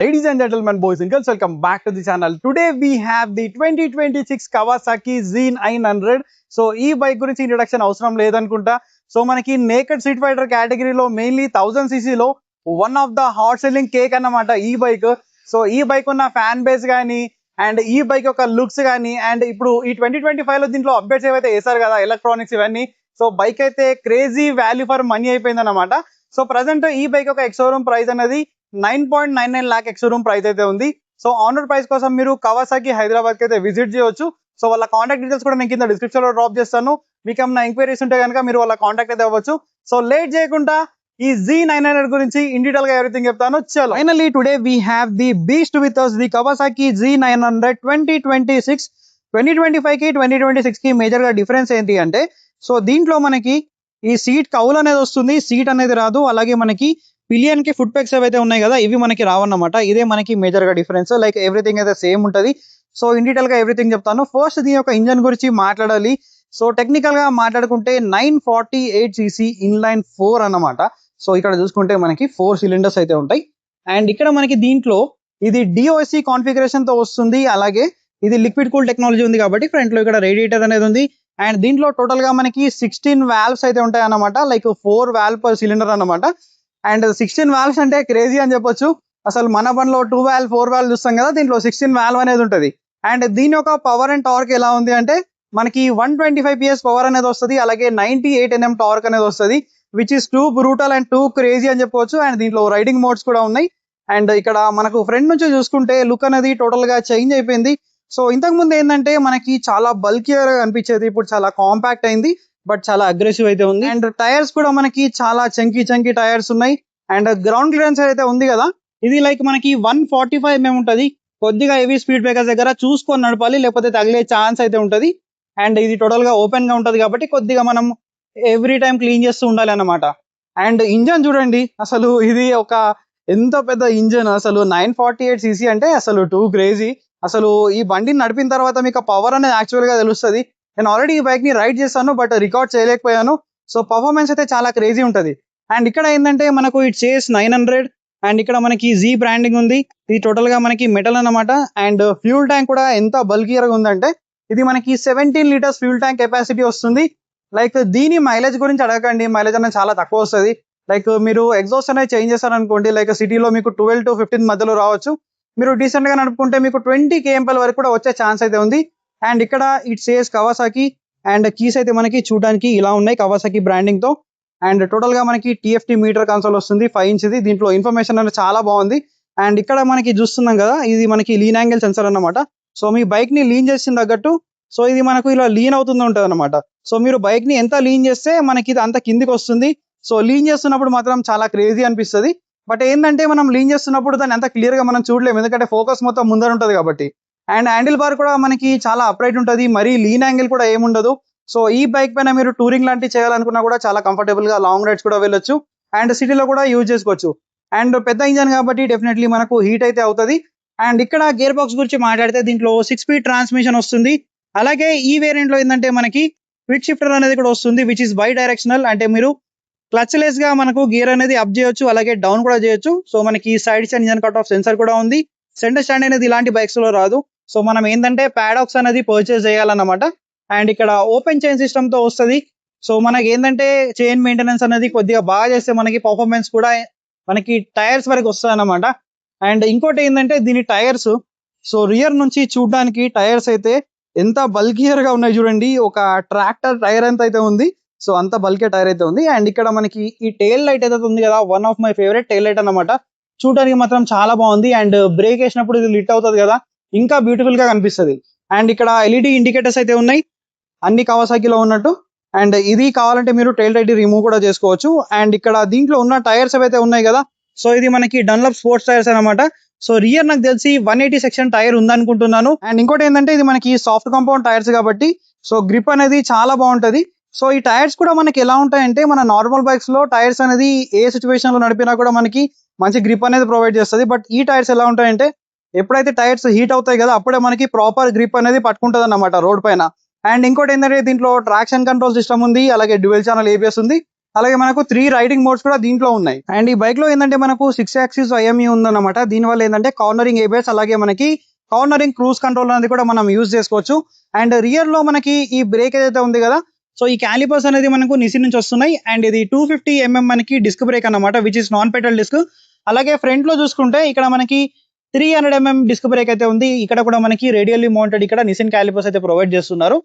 Ladies and gentlemen, boys and girls, welcome back to the channel. Today we have the 2026 Kawasaki Z900. So ఈ bike గురించి introduction అవసరం లేదనుకుంటా. So మనకి naked street fighter కేటగిరీలో mainly 1000cc లో one of the hot selling cake అన్నమాట ఈ bike. So ఈ బైక్ ఉన్న ఫ్యాన్ బేస్ కానీ అండ్ ఈ బైక్ యొక్క లుక్స్ కానీ అండ్ ఇప్పుడు ఈ 2025 లో దీంట్లో అప్డేట్స్ ఏవైతే వేసారు కదా ఎలక్ట్రానిక్స్ ఇవన్నీ, సో బైక్ అయితే క్రేజీ వాల్యూ ఫర్ మనీ అయిపోయింది అనమాట. సో ప్రజెంట్ ఈ బైక్ యొక్క ఎక్స్-షోరూమ్ ప్రైస్ అనేది 9.99 lakh ఎక్స్-షోరూమ్ ప్రైస్ అయితే ఉంది. సో ఆనర్ ప్రైస్ కోసం మీరు కవాసాకి హైదరాబాద్ కి అయితే విజిట్ చేయొచ్చు. సో వాళ్ళ కాంటాక్ట్ డీటెయిల్స్ కూడా నేను కింద డిస్క్రిప్షన్ లో డ్రాప్ చేస్తాను. మీకు ఏమైనా ఎంక్వైరీస్ ఉంటే కనుక మీరు వాళ్ళ కాంటాక్ట్ అయితే అవ్వచ్చు. సో లేట్ చేయకుండా ఈ Z900 గురించి ఇన్ డీటెయిల్ గా ఎవ్రీథింగ్ చెప్తాను. చలో finally today we have the beast with us, the Kawasaki Z900 2026. 2025 కి 2026 కి మేజర్ గా డిఫరెన్స్ ఏంటి అంటే, సో దీంట్లో మనకి ఈ సీట్ కౌల్ అనేది వస్తుంది, సీట్ అనేది రాదు. అలాగే మనకి పిలియన్ కి ఫుట్ పెక్స్ ఏవైతే ఉన్నాయి కదా ఇవి మనకి రావన్నమాట. ఇదే మనకి మేజర్ గా డిఫరెన్స్. లైక్ ఎవ్రీథింగ్ అయితే సేమ్ ఉంటది. సో ఇన్ డీటెయిల్ గా ఎవ్రీథింగ్ చెప్తాను. ఫస్ట్ దీని యొక్క ఇంజన్ గురించి మాట్లాడాలి. సో టెక్నికల్ గా మాట్లాడుకుంటే 948cc ఇన్లైన్ 4 అన్నమాట. సో ఇక్కడ చూసుకుంటే మనకి 4 cylinders అయితే ఉంటాయి. అండ్ ఇక్కడ మనకి దీంట్లో ఇది DOSC కాన్ఫిగరేషన్ తో వస్తుంది. అలాగే ఇది లిక్విడ్ కూల్ టెక్నాలజీ ఉంది కాబట్టి ఫ్రంట్ లో ఇక్కడ రేడియేటర్ అనేది ఉంది. అండ్ దీంట్లో టోటల్ గా మనకి 16 వాల్వ్స్ అయితే ఉంటాయి అన్నమాట. లైక్ 4 వాల్వ్ పర్ సిలిండర్ అన్నమాట. అండ్ 16 వాల్వ్స్ అంటే క్రేజీ అని చెప్పొచ్చు. అసలు మన బండ్లో 2 వాల్వ్ 4 వాల్వ్ చూస్తాం కదా, దీంట్లో 16 వాల్వ్ అనేది ఉంటుంది. అండ్ దీని యొక్క పవర్ అండ్ టార్క్ ఎలా ఉంది అంటే మనకి 125 PS పవర్ అనేది వస్తుంది. అలాగే 98 Nm టార్క్ అనేది వస్తుంది, which is two brutal and two crazy అని చెప్పొచ్చు. అండ్ దీంట్లో రైడింగ్ మోడ్స్ కూడా ఉన్నాయి. అండ్ ఇక్కడ మనకు ఫ్రంట్ నుంచి చూసుకుంటే లుక్ అనేది టోటల్ గా చేంజ్ అయిపోయింది. సో ఇంతకు ముందు ఏంటంటే మనకి చాలా బల్కియర్ గా అనిపించేది, ఇప్పుడు చాలా కాంపాక్ట్ అయింది, బట్ చాలా అగ్రెసివ్ అయితే ఉంది. అండ్ టైర్స్ కూడా మనకి చాలా చంకీ టైర్స్ ఉన్నాయి. అండ్ గ్రౌండ్ క్లియరెన్స్ అయితే ఉంది కదా, ఇది లైక్ మనకి 145 mm ఉంటది. కొద్దిగా హెవీ స్పీడ్ బ్రేకర్స్ దగ్గర చూసుకొని నడపాలి, లేకపోతే తగిలే ఛాన్స్ అయితే ఉంటది. అండ్ ఇది టోటల్ గా ఓపెన్ గా ఉంటది కాబట్టి కొద్దిగా మనం ఎవ్రీ టైం క్లీన్ చేస్తూ ఉండాలి అన్నమాట. అండ్ ఇంజన్ చూడండి, అసలు ఇది ఒక ఎంత పెద్ద ఇంజన్. అసలు 948cc అంటే అసలు టూ క్రేజీ. అసలు ఈ బండిని నడిపిన తర్వాత మీకు పవర్ అనేది యాక్చువల్ గా తెలుస్తుంది. నేను ఆల్రెడీ ఈ బైక్ ని రైడ్ చేస్తాను, బట్ రికార్డ్ చేయలేకపోయాను. సో పర్ఫార్మెన్స్ అయితే చాలా క్రేజీ ఉంటది. అండ్ ఇక్కడ ఏంటంటే మనకు ఇట్ సేస్ 900. అండ్ ఇక్కడ మనకి Z బ్రాండింగ్ ఉంది. ఇది టోటల్ గా మనకి మెటల్ అన్నమాట. అండ్ ఫ్యూల్ ట్యాంక్ కూడా ఎంత బల్కియర్ గా ఉందంటే ఇది మనకి 17 లీటర్స్ ఫ్యూల్ ట్యాంక్ కెపాసిటీ వస్తుంది. లైక్ దీని మైలేజ్ గురించి అడగకండి, మైలేజ్ అనేది చాలా తక్కువ వస్తుంది. లైక్ మీరు ఎగ్జాస్ట్ అనేది చేంజ్ చేస్తారనుకోండి, లైక్ సిటీలో మీకు 12 to 15 మధ్యలో రావచ్చు. మీరు డీసెంట్ గా నడుపుకుంటే మీకు 20 kmph వరకు కూడా వచ్చే ఛాన్స్ అయితే ఉంది. అండ్ ఇక్కడ it says Kawasaki. And keys అయితే మనకి చూడడానికి ఇలా ఉన్నాయి కవాసాకి బ్రాండింగ్ తో. అండ్ టోటల్ గా మనకి TFT మీటర్ కన్సోల్ వస్తుంది 5 inch. దీంట్లో ఇన్ఫర్మేషన్ అనేది చాలా బాగుంది. అండ్ ఇక్కడ మనకి చూస్తున్నాం కదా, ఇది మనకి లీన్ యాంగిల్ సెన్సర్ అన్నమాట. సో మీ బైక్ ని లీన్ చేసిన తగ్గట్టు సో ఇది మనకు ఇలా లీన్ అవుతుంది ఉంటుంది అనమాట. సో మీరు బైక్ ని ఎంత లీన్ చేస్తే మనకి ఇది అంత కిందికి వస్తుంది. సో లీన్ చేస్తున్నప్పుడు మాత్రం చాలా క్రేజీ అనిపిస్తుంది. బట్ ఏంటంటే మనం లీన్ చేస్తున్నప్పుడు దాన్ని అంత క్లియర్ గా మనం చూడలేము, ఎందుకంటే ఫోకస్ మొత్తం ముందర ఉంటుంది కాబట్టి. అండ్ హ్యాండిల్ బార్ కూడా మనకి చాలా అప్రైట్ ఉంటుంది, మరీ లీన్ యాంగిల్ కూడా ఏముండదు. సో ఈ బైక్ పైన మీరు టూరింగ్ లాంటివి చేయాలనుకున్నా కూడా చాలా కంఫర్టబుల్ గా లాంగ్ రైడ్స్ కూడా వెళ్ళొచ్చు. అండ్ సిటీలో కూడా యూజ్ చేసుకోవచ్చు. అండ్ పెద్ద ఇంజన్ కాబట్టి డెఫినెట్లీ మనకు హీట్ అయితే అవుతుంది. అండ్ ఇక్కడ గేర్ బాక్స్ గురించి మాట్లాడితే దీంట్లో 6-speed ట్రాన్స్మిషన్ వస్తుంది. అలాగే ఈ వేరియంట్ లో ఏంటంటే మనకి క్విక్ షిఫ్టర్ అనేది కూడా వస్తుంది, విచ్ ఇస్ బై డైరెక్షనల్. అంటే మీరు క్లచ్ లెస్ గా మనకు గేర్ అనేది అప్ చేయొచ్చు, అలాగే డౌన్ కూడా చేయొచ్చు. సో మనకి side stand engine cut off sensor కూడా ఉంది. సెంటర్ స్టాండ్ అనేది ఇలాంటి బైక్స్ లో రాదు. సో మనం ఏంటంటే ప్యాడాక్స్ అనేది పర్చేస్ చేయాలన్నమాట. అండ్ ఇక్కడ ఓపెన్ చైన్ సిస్టమ్ తో వస్తుంది. సో మనకి ఏంటంటే చైన్ మెయింటెనెన్స్ అనేది కొద్దిగా బాగా చేస్తే మనకి పర్ఫార్మెన్స్ కూడా మనకి టైర్స్ వరకు వస్తాయి అన్నమాట. అండ్ ఇంకోటి ఏంటంటే దీని టైర్స్, సో రియర్ నుంచి చూడడానికి టైర్స్ అయితే ఎంత బల్కియర్ గా ఉన్నాయి చూడండి. ఒక ట్రాక్టర్ టైర్ ఎంత అయితే ఉంది, సో అంత బల్కియర్ టైర్ అయితే ఉంది. అండ్ ఇక్కడ మనకి ఈ టైల్ లైట్ అయితే ఉంది కదా, one of my favourite tail light అన్నమాట. చూడడానికి మాత్రం చాలా బాగుంది. అండ్ బ్రేక్ వేసినప్పుడు ఇది లిట్ అవుతుంది కదా, ఇంకా బ్యూటిఫుల్ గా కనిపిస్తుంది. అండ్ ఇక్కడ LED ఇండికేటర్స్ అయితే ఉన్నాయి అన్ని కవాసాకిలో ఉన్నట్టు. అండ్ ఇది కావాలంటే మీరు టైల్ లైట్ రిమూవ్ కూడా చేసుకోవచ్చు. అండ్ ఇక్కడ దీంట్లో ఉన్న టైర్స్ ఏవైతే ఉన్నాయి కదా, సో ఇది మనకి డన్లప్ స్పోర్ట్స్ టైర్స్ అన్నమాట. సో రియర్ నాకు తెలిసి 180 సెక్షన్ టైర్ ఉందనుకుంటున్నాను. అండ్ ఇంకోటి ఏంటంటే ఇది మనకి సాఫ్ట్ కాంపౌండ్ టైర్స్ కాబట్టి సో గ్రిప్ అనేది చాలా బాగుంటది. సో ఈ టైర్స్ కూడా మనకి ఎలా ఉంటాయంటే మన నార్మల్ బైక్స్ లో టైర్స్ అనేది ఏ సిచ్యువేషన్ లో నడిపినా కూడా మనకి మంచి గ్రిప్ అనేది ప్రొవైడ్ చేస్తుంది. బట్ ఈ టైర్స్ ఎలా ఉంటాయంటే ఎప్పుడైతే టైర్స్ హీట్ అవుతాయి కదా అప్పుడే మనకి ప్రాపర్ గ్రిప్ అనేది పట్టుకుంటది అన్నమాట రోడ్ పైన. అండ్ ఇంకోటి ఏంటంటే దీంట్లో ట్రాక్షన్ కంట్రోల్ సిస్టమ్ ఉంది, అలాగే డ్యూయల్ ఛానల్ ABS ఉంది. అలాగే మనకు 3 రైడింగ్ మోడ్స్ కూడా దీంట్లో ఉన్నాయి. అండ్ ఈ బైక్ లో ఏంటంటే మనకు 6 యాక్సిస్ IMU ఉందన్నమాట. దీనివల్ల ఏంటంటే కార్నరింగ్ ABS అలాగే మనకి కార్నరింగ్ క్రూజ్ కంట్రోల్ అనేది కూడా మనం యూజ్ చేసుకోవచ్చు. అండ్ రియర్ లో మనకి ఈ బ్రేక్ ఏదైతే ఉంది కదా, సో ఈ క్యాలిపర్స్ అనేది మనకు నిసిన్ నుంచి వస్తున్నాయి. అండ్ ఇది 250 mm మనకి డిస్క్ బ్రేక్ అన్నమాట, which is non petrol disc. అలాగే ఫ్రంట్ లో చూసుకుంటే ఇక్కడ మనకి 300 mm డిస్క్ బ్రేక్ అయితే ఉంది. ఇక్కడ కూడా మనకి రేడియల్లీ మౌంటెడ్ ఇక్కడ నిసిన్ క్యాలిపర్స్ అయితే ప్రొవైడ్ చేస్తున్నారు.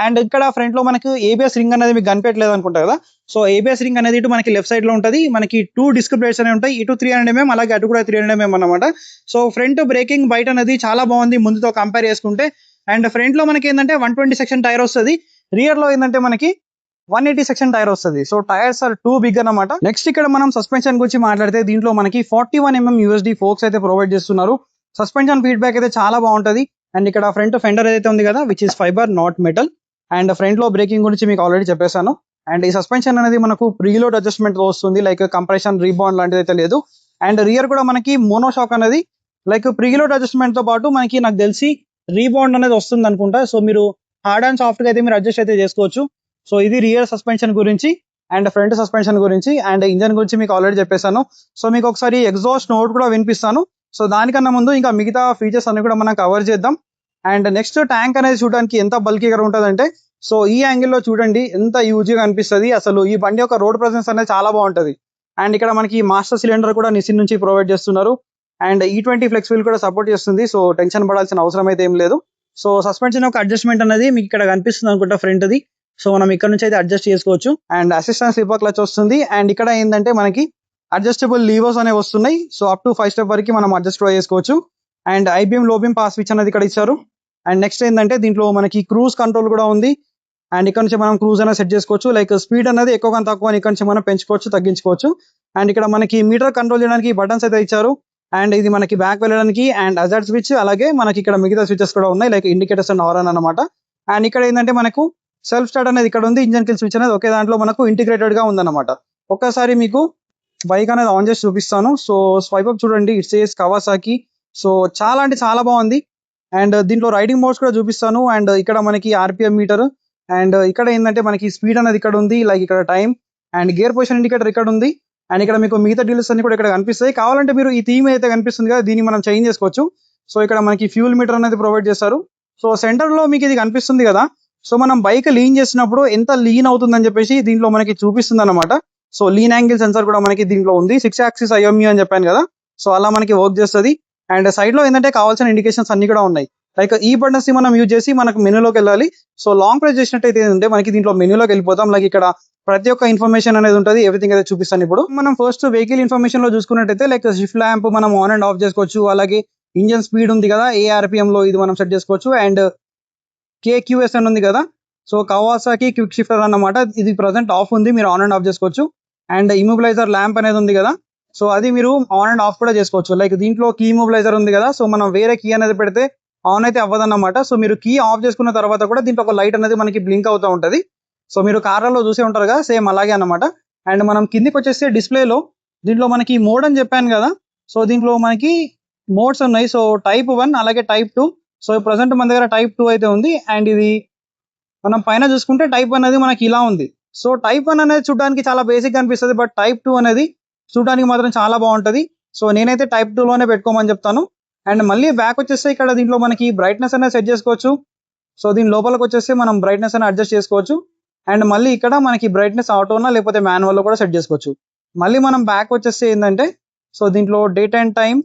అండ్ ఇక్కడ ఫ్రంట్ లో మనకు ABS రింగ్ అనేది మీకు కనిపించలేదు అనుకుంటా కదా. సో ABS రింగ్ అనేది ఇటు మనకి లెఫ్ట్ సైడ్ లో ఉంటది. మనకి 2 డిస్క్ బ్రేక్స్ అనేవి ఉంటాయి, ఇటు 300 mm అలాగే అటు కూడా 300 mm అన్నమాట. సో ఫ్రంట్ బ్రేకింగ్ బయట అనేది చాలా బాగుంది ముందుతో కంపేర్ చేసుకుంటే. అండ్ ఫ్రంట్ లో మనకి ఏంటంటే 120 సెక్షన్ టైర్ వస్తుంది. రియర్ లో ఏంటంటే మనకి 180 సెక్షన్ టైర్ వస్తుంది. So tyres are too big అన్నమాట. నెక్స్ట్ ఇక్కడ మనం సస్పెన్షన్ గురించి మాట్లాడితే దీంట్లో మనకి 41 mm USD ఫోక్స్ అయితే ప్రొవైడ్ చేస్తున్నారు. సస్పెన్షన్ ఫీడ్బ్యాక్ అయితే చాలా బాగుంటది. అండ్ ఇక్కడ ఫ్రంట్ ఫెండర్ ఏదైతే ఉంది కదా, which is fibre not metal. And front లో బ్రేకింగ్ గురించి మీకు ఆల్రెడీ చెప్పేశాను. అండ్ ఈ సస్పెన్షన్ అనేది మనకు ప్రీలోడ్ అడ్జస్ట్మెంట్ తో వస్తుంది, లైక్ కంప్రెషన్ రీబౌండ్ లాంటిది అయితే లేదు. అండ్ రియర్ కూడా మనకి మోనోషాక్ అనేది లైక్ ప్రీలోడ్ అడ్జస్ట్మెంట్ తో పాటు మనకి నాకు తెలిసి రీబౌండ్ అనేది వస్తుంది అనుకుంటా. సో మీరు హార్డ్ అండ్ సాఫ్ట్ గా అయితే మీరు అడ్జస్ట్ అయితే చేసుకోవచ్చు. సో ఇది రియర్ సస్పెన్షన్ గురించి అండ్ ఫ్రంట్ సస్పెన్షన్ గురించి. అండ్ ఇంజన్ గురించి మీకు ఆల్రెడీ చెప్పేశాను. సో మీకు ఒకసారి ఎగ్జాస్ట్ నోట్ కూడా వినిపిస్తాను. సో దానికన్నా ముందు ఇంకా మిగతా ఫీచర్స్ అన్ని కూడా మనం కవర్ చేద్దాం. అండ్ నెక్స్ట్ ట్యాంక్ అనేది చూడడానికి ఎంత బల్కీగా ఉంటుందంటే, సో ఈ యాంగిల్లో చూడండి ఎంత యూజీగా అనిపిస్తుంది. అసలు ఈ బండి యొక్క రోడ్ ప్రెసెన్స్ అనేది చాలా బాగుంటది. అండ్ ఇక్కడ మనకి మాస్టర్ సిలిండర్ కూడా నిసిన్ నుంచి ప్రొవైడ్ చేస్తున్నారు. అండ్ E20 ఫ్లెక్స్ వీల్ కూడా సపోర్ట్ చేస్తుంది. సో టెన్షన్ పడాల్సిన అవసరం అయితే ఏం లేదు. సో సస్పెన్షన్ యొక్క అడ్జస్ట్మెంట్ అనేది మీకు ఇక్కడ కనిపిస్తుంది అనుకుంటా ఫ్రంట్ ది. సో మనం ఇక్కడ నుంచి అయితే అడ్జస్ట్ చేసుకోవచ్చు. అండ్ అసిస్టెంట్ స్లిప్పర్ క్లచ్ వస్తుంది. అండ్ ఇక్కడ ఏంటంటే మనకి అడ్జస్టబుల్ లీవర్స్ అనేవి వస్తున్నాయి. సో అప్ టు 5 స్టెప్ వరకు మనం అడ్జస్ట్ చేసుకోవచ్చు. అండ్ ఐబీఎం లోబీఎం పాస్ స్విచ్ అనేది ఇక్కడ ఇచ్చారు. అండ్ నెక్స్ట్ ఏంటంటే దీంట్లో మనకి క్రూజ్ కంట్రోల్ కూడా ఉంది. అండ్ ఇక్కడ నుంచి మనం క్రూజ్ అనేది సెట్ చేసుకోవచ్చు, లైక్ స్పీడ్ అనేది ఎక్కువ తక్కువ ఇక్కడ నుంచి మనం పెంచుకోవచ్చు తగ్గించుకోవచ్చు. అండ్ ఇక్కడ మనకి మీటర్ కంట్రోల్ చేయడానికి బటన్స్ అయితే ఇచ్చారు. అండ్ ఇది మనకి బ్యాక్ వెళ్ళడానికి అండ్ అజార్ట్ స్విచ్, అలాగే మనకి ఇక్కడ మిగతా స్విచెస్ కూడా ఉన్నాయి, లైక్ ఇండికేటర్స్ అండ్ హారన్ అనమాట. అండ్ ఇక్కడ ఏంటంటే మనకు సెల్ఫ్ స్టార్ట్ అనేది ఇక్కడ ఉంది, ఇంజన్ కిల్ స్విచ్ అనేది ఒకే దాంట్లో మనకు ఇంటిగ్రేటెడ్ గా ఉందన్నమాట. ఒక్కసారి మీకు బైక్ అనేది ఆన్ చేసి చూపిస్తాను. సో స్వైప్ అప్ చూడండి, ఇట్స్ సేస్ కవాసాకి. సో చాలా అంటే చాలా బాగుంది. అండ్ దీంట్లో రైడింగ్ మోడ్స్ కూడా చూపిస్తాను. అండ్ ఇక్కడ మనకి RPM మీటర్, అండ్ ఇక్కడ ఏంటంటే మనకి స్పీడ్ అనేది ఇక్కడ ఉంది, లైక్ ఇక్కడ time and gear position indicator ఇక్కడ ఉంది. అండ్ ఇక్కడ మీకు మిగతా డీటెయిల్స్ అన్ని కూడా ఇక్కడ కనిపిస్తాయి. కావాలంటే మీరు ఈ థీమ్ అయితే కనిపిస్తుంది కదా, దీన్ని మనం చేంజ్ చేసుకోవచ్చు. సో ఇక్కడ మనకి ఫ్యూల్ మీటర్ అనేది ప్రొవైడ్ చేస్తారు. సో సెంటర్ లో మీకు ఇది కనిపిస్తుంది కదా, సో మనం బైక్ లీన్ చేసినప్పుడు ఎంత లీన్ అవుతుందని చెప్పేసి దీంట్లో మనకి చూపిస్తుంది అనమాట. సో లీన్ యాంగిల్ సెన్సార్ కూడా మనకి దీంట్లో ఉంది. 6 యాక్సిస్ IMU అని చెప్పాను కదా, సో అలా మనకి వర్క్ చేస్తుంది. అండ్ సైడ్ లో ఏంటంటే కావాల్సిన ఇండికేషన్స్ అన్ని కూడా ఉన్నాయి, లైక్ ఈ బటన్స్ ని మనం యూజ్ చేసి మనకు మెనూలోకి వెళ్ళాలి. సో లాంగ్ ప్రెస్ చేసినట్టయితే ఏంటంటే మనకి దీంట్లో మెనూలోకి వెళ్ళిపోతాం. లైక్ ఇక్కడ ప్రతి ఒక్క ఇన్ఫర్మేషన్ అనేది ఉంటుంది, ఎవ్రీథింగ్ అయితే చూపిస్తాను. ఇప్పుడు మనం ఫస్ట్ వెహికల్ ఇన్ఫర్మేషన్ లో చూసుకున్నట్టయితే లైక్ షిఫ్ట్ ల్యాంప్ మనం ఆన్ అండ్ ఆఫ్ చేసుకోవచ్చు. అలాగే ఇంజన్ స్పీడ్ ఉంది కదా, ARPM లో ఇది మనం సెట్ చేసుకోవచ్చు. అండ్ KQS అని ఉంది కదా, సో కవాసాకి క్విక్ షిఫ్టర్ అన్నమాట, ఇది ప్రజెంట్ ఆఫ్ ఉంది, మీరు ఆన్ అండ్ ఆఫ్ చేసుకోవచ్చు. అండ్ ఇమోబిలైజర్ ల్యాంప్ అనేది ఉంది కదా, సో అది మీరు ఆన్ అండ్ ఆఫ్ కూడా చేసుకోవచ్చు. లైక్ దీంట్లో కీ ఇమోబిలైజర్ ఉంది కదా, సో మనం వేరే కీ అనేది పెడితే ఆన్ అయితే అవ్వదన్నమాట. సో మీరు కీ ఆఫ్ చేసుకున్న తర్వాత కూడా దీంట్లో ఒక లైట్ అనేది మనకి బ్లింక్ అవుతూ ఉంటది. సో మీరు కార్లలో చూసే ఉంటారు కదా, సేమ్ అలాగే అన్నమాట. అండ్ మనం కిందికి వచ్చేస్తే డిస్ప్లేలో దీంట్లో మనకి మోడ్ అని చెప్పాను కదా, సో దీంట్లో మనకి మోడ్స్ ఉన్నాయి. సో Type 1 అలాగే Type 2. సో ప్రజెంట్ మన దగ్గర Type 2 అయితే ఉంది. అండ్ ఇది మనం పైన చూసుకుంటే Type 1 అనేది మనకి ఇలా ఉంది. సో Type 1 అనేది చూడడానికి చాలా బేసిక్ అనిపిస్తుంది, బట్ Type 2 అనేది చూడడానికి మాత్రం చాలా బాగుంటది. సో నేనైతే Type 2 లోనే పెట్టుకోమని చెప్తాను. అండ్ మళ్ళీ బ్యాక్ వచ్చేస్తే ఇక్కడ దీంట్లో మనకి బ్రైట్నెస్ అనేది సెట్ చేసుకోవచ్చు. సో దీని లోపలికి వచ్చేస్తే మనం బ్రైట్నెస్ అనేది అడ్జస్ట్ చేసుకోవచ్చు. అండ్ మళ్ళీ ఇక్కడ మనకి బ్రైట్నెస్ ఆటోనా లేకపోతే మాన్యువల్ లో కూడా సెట్ చేసుకోవచ్చు. మళ్ళీ మనం బ్యాక్ వచ్చేస్తే ఏంటంటే, సో దీంట్లో date and time,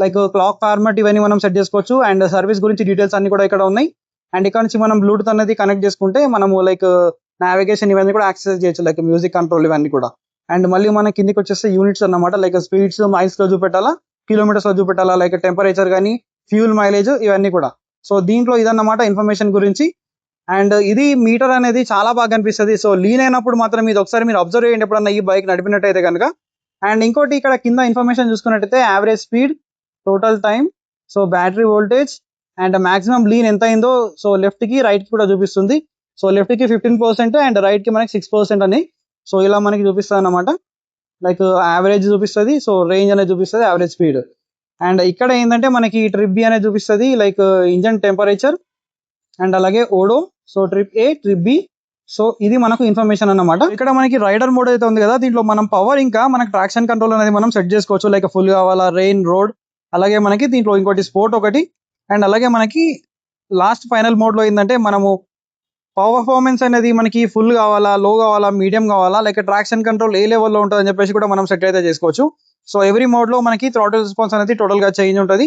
like clock format, ఇవన్నీ మనం సెట్ చేసుకోవచ్చు. అండ్ సర్వీస్ గురించి డీటెయిల్స్ అన్ని కూడా ఇక్కడ ఉన్నాయి. అండ్ ఇక్కడ నుంచి మనం బ్లూటూత్ అనేది కనెక్ట్ చేసుకుంటే మనము లైక్ నావిగేషన్ ఇవన్నీ కూడా యాక్సెస్ చేయొచ్చు, లైక్ మ్యూజిక్ కంట్రోల్ ఇవన్నీ కూడా. అండ్ మళ్ళీ మన కిందికి వచ్చేస్తే యూనిట్స్ అన్నమాట, లైక్ స్పీడ్స్ మైల్స్ లో చూపెట్టాలా, కిలోమీటర్స్ లో చూపెట్టాలా, లైక్ టెంపరేచర్ కానీ ఫ్యూల్ మైలేజ్ ఇవన్నీ కూడా. సో దీంట్లో ఇదన్నమాట ఇన్ఫర్మేషన్ గురించి. అండ్ ఇది మీటర్ అనేది చాలా బాగా అనిపిస్తుంది. సో లీన్ అయినప్పుడు మాత్రం ఇది ఒకసారి మీరు అబ్జర్వ్ చేయండి ఎప్పుడన్నా ఈ బైక్ నడిపినట్టయితే కనుక. అండ్ ఇంకోటి ఇక్కడ కింద ఇన్ఫర్మేషన్ చూసుకున్నట్టయితే average speed, total time, so battery voltage and maximum lean ఎంత అయిందో, సో లెఫ్ట్ కి రైట్ కి కూడా చూపిస్తుంది. సో లెఫ్ట్ కి 15% అండ్ రైట్ కి మనకి 6% అని, సో ఇలా మనకి చూపిస్తుంది అన్నమాట. లైక్ యావరేజ్ చూపిస్తుంది, సో రేంజ్ అనేది చూపిస్తుంది, యావరేజ్ స్పీడ్. అండ్ ఇక్కడ ఏంటంటే మనకి ట్రిప్ B అనేది చూపిస్తుంది, లైక్ ఇంజన్ టెంపరేచర్ అండ్ అలాగే odo. So trip A, trip B, so ఇది మనకు ఇన్ఫర్మేషన్ అన్నమాట. ఇక్కడ మనకి రైడర్ మోడ్ అయితే ఉంది కదా, దీంట్లో మనం పవర్ ఇంకా మనకి ట్రాక్షన్ కంట్రోల్ అనేది మనం సెట్ చేసుకోవచ్చు. లైక్ ఫుల్ కావాలా, రెయిన్, రోడ్, అలాగే మనకి దీంట్లో ఇంకోటి స్పోర్ట్ ఒకటి, అండ్ అలాగే మనకి లాస్ట్ ఫైనల్ మోడ్లో ఏంటంటే మనము పర్ఫార్మెన్స్ అనేది మనకి ఫుల్ కావాలా, లో కావాలా, మీడియం కావాలా, లైక్ ట్రాక్షన్ కంట్రోల్ ఏ లెవెల్లో ఉంటుంది అని చెప్పేసి కూడా మనం సెట్ అయితే చేసుకోవచ్చు. సో ఎవ్రీ మోడ్లో మనకి థ్రాటిల్ రెస్పాన్స్ అనేది టోటల్గా చేంజ్ ఉంటుంది.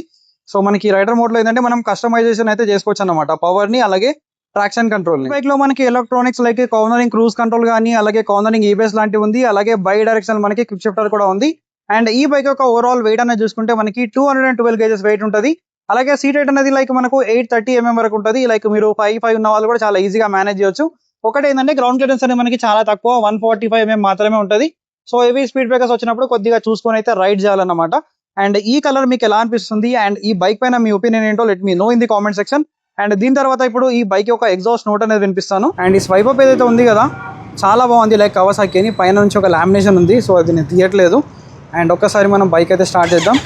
సో మనకి రైడర్ మోడ్లో ఏంటంటే మనం కస్టమైజేషన్ అయితే చేసుకోవచ్చు అనమాట, పవర్ని అలాగే ట్రాక్షన్ కంట్రోల్. బైక్ లో మనకి electronics like cornering cruise control కానీ, అలాగే కార్నరింగ్ ఈబేస్ లాంటివి ఉంది, అలాగే బై డైరెక్షన్ మనకి క్విక్ షిఫ్టర్ కూడా ఉంది. అండ్ ఈ బైక్ యొక్క ఓవరాల్ వెయిట్ అనేది చూసుకుంటే మనకి 212 kgs వెయిట్ ఉంటుంది. అలాగే సీట్ హైట్ అనేది లైక్ మనకు 830 mm వరకు ఉంటుంది. లైక్ మీరు 5'5" ఉన్న వాళ్ళు కూడా చాలా ఈజీగా మేనేజ్ చేయొచ్చు. ఒకటి ఏంటంటే గ్రౌండ్ క్లియరెన్స్ అనేది మనకి చాలా తక్కువ 145 mm మాత్రమే ఉంటుంది. సో హెవీ స్పీడ్ బ్రేకర్స్ వచ్చినప్పుడు కొద్దిగా చూసుకొని అయితే రైడ్ చేయాలన్నమాట. అండ్ ఈ కలర్ మీకు ఎలా అనిపిస్తుంది అండ్ ఈ బైక్ పైన మీ ఒపీనియన్ ఏంటో let me know in the comment section. And దీని తర్వాత ఇప్పుడు ఈ బైక్ యొక్క ఎగ్జాస్ట్ నోట్ అనేది వినిపిస్తాను. అండ్ ఈ స్వైప్ అప్ ఏదైతే ఉంది కదా చాలా బాగుంది, లైక్ కవాసాకి అని పైన నుంచి ఒక లామినేషన్ ఉంది. సో అది నేను తీయట్లేదు. అండ్ ఒక్కసారి మనం బైక్ అయితే స్టార్ట్ చేద్దాం.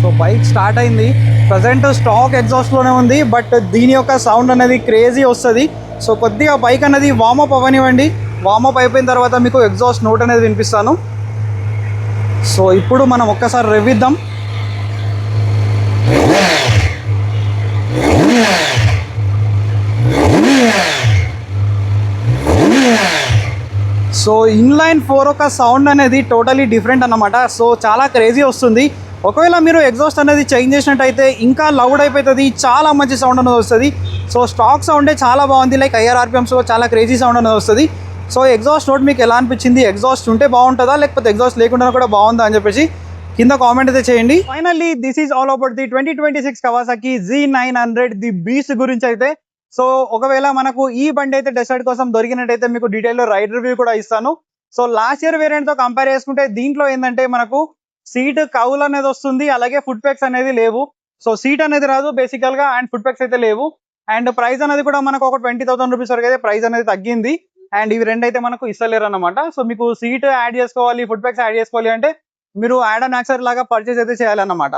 సో బైక్ స్టార్ట్ అయింది. ప్రజెంట్ స్టాక్ ఎగ్జాస్ట్లోనే ఉంది, బట్ దీని యొక్క సౌండ్ అనేది క్రేజీ వస్తుంది. సో కొద్దిగా బైక్ అనేది వార్మప్ అవ్వనివ్వండి. వార్మప్ అయిపోయిన తర్వాత మీకు ఎగ్జాస్ట్ నోట్ అనేది వినిపిస్తాను. సో ఇప్పుడు మనం ఒక్కసారి రెవ్విద్దాం. సో ఇన్లైన్ 4 ఒక సౌండ్ అనేది టోటలీ డిఫరెంట్ అన్నమాట. సో చాలా క్రేజీ వస్తుంది. ఒకవేళ మీరు ఎగ్జాస్ట్ అనేది చేంజ్ చేసినట్టయితే ఇంకా లౌడ్ అయిపోతుంది, చాలా మంచి సౌండ్ అనేది వస్తుంది. సో స్టాక్ సౌండే చాలా బాగుంది, లైక్ హైయర్ ఆర్పిఎమ్స్లో చాలా క్రేజీ సౌండ్ అనేది వస్తుంది. సో ఎగ్జాస్ట్ నోట్ మీకు ఎలా అనిపించింది? ఎగ్జాస్ట్ ఉంటే బాగుంటుందా లేకపోతే ఎగ్జాస్ట్ లేకుండా కూడా బాగుందా అని చెప్పేసి కింద కామెంట్ అయితే చేయండి. Finally this is all about the 2026 Kawasaki Z900 the beast గురించి అయితే. సో ఒకవేళ మనకు ఈ బండి అయితే టెస్ట్ రైడ్ కోసం దొరికినట్టయితే మీకు డీటెయిల్లో రైడ్ రివ్యూ కూడా ఇస్తాను. సో లాస్ట్ ఇయర్ వేరియంట్తో కంపేర్ చేసుకుంటే దీంట్లో ఏంటంటే మనకు సీట్ కౌల్ అనేది వస్తుంది, అలాగే ఫుట్ పెక్స్ అనేది లేవు. సో సీట్ అనేది రాదు బేసికల్గా, అండ్ ఫుట్ పెక్స్ అయితే లేవు. అండ్ ప్రైస్ అనేది కూడా మనకు ఒక 20,000 రూపీస్ వరకు అయితే ప్రైస్ అనేది తగ్గింది. అండ్ ఇవి రెండు అయితే మనకు ఇస్తలేరు అనమాట. సో మీకు సీట్ యాడ్ చేసుకోవాలి, ఫుట్ పెక్స్ యాడ్ చేసుకోవాలి అంటే మీరు యాడ్ అండ్ యాక్సెసరీ లాగా పర్చేస్ అయితే చేయాలన్నమాట.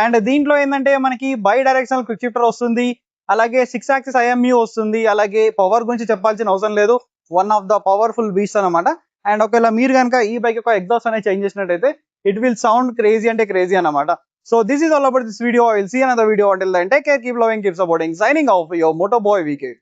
అండ్ దీంట్లో ఏంటంటే మనకి బై డైరెక్షనల్ క్విక్ షిఫ్టర్ వస్తుంది, అలాగే 6 axis IMU వస్తుంది, అలాగే పవర్ గురించి చెప్పాల్సిన అవసరం లేదు, one of the powerful beast అనమాట. అండ్ ఒకవేళ మీరు కనుక ఈ బైక్ యొక్క ఎగ్జాస్ట్ అనేది చేంజ్ చేసినట్టయితే ఇట్ విల్ సౌండ్ క్రేజీ అంటే క్రేజీ అనమాట. So this is all about this video. I will see another video. Until then take care, keep loving, keep supporting. Signing off your moto boy VK.